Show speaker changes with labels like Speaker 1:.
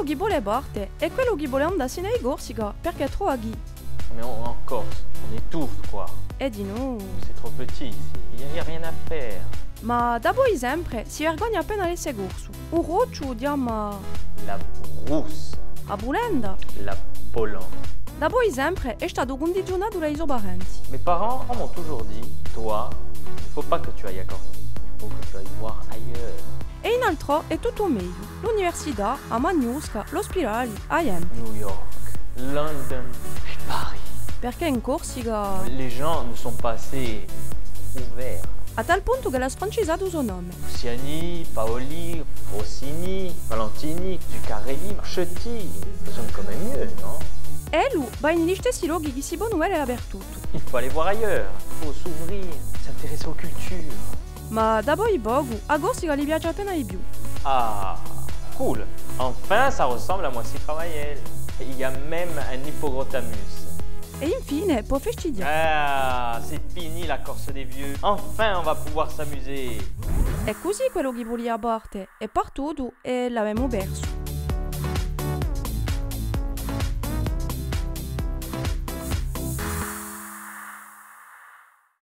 Speaker 1: quello che vuole parte e quello che vuole andarsi nei Corsica perché è troppo aghi.
Speaker 2: Mais en Corse, on étouffe quoi.
Speaker 1: E di no.
Speaker 2: C'est trop petit ici, il n'y a rien à faire.
Speaker 1: Ma da voi sempre si vergogna appena le corso. Un roccio diamo
Speaker 2: La brousse,
Speaker 1: a Bulenda.
Speaker 2: la polente.
Speaker 1: Da voi sempre è stato condizionato dai parenti.
Speaker 2: Mes parents m'ont toujours dit, toi, il ne faut pas que tu ailles à Corse, il faut que tu ailles voir ailleurs.
Speaker 1: E in altro è tutto meglio. L'università, a Magnusca, l'ospedale, a Jem.
Speaker 2: New York, London et Paris.
Speaker 1: Perché in Corsica,
Speaker 2: Les gens ne sont pas assez ouverts.
Speaker 1: a tal punto che l'ha sfrancisato suo nome.
Speaker 2: Luciani, Paoli, Rossini, Valentini, Zuccarelli, Marchetti, ce sont quand même mieux, non?
Speaker 1: E lui va negli stessi luoghi che si può nuovere per tutto.
Speaker 2: Il faut aller voir ailleurs, il faut s'ouvrir, s'intéresser aux cultures.
Speaker 1: Ma da voi poco, a Corsica gli piace appena di più.
Speaker 2: Ah, cool. Enfin, ça ressemble à Moissy-Cramayel. Il y a même un hippopotamus.
Speaker 1: E infine può festeggiare.
Speaker 2: Ah, c'est fini la Corse des vieux. Enfin, on va pouvoir s'amuser.
Speaker 1: E così quello che voleva parte è partito e l'abbiamo perso.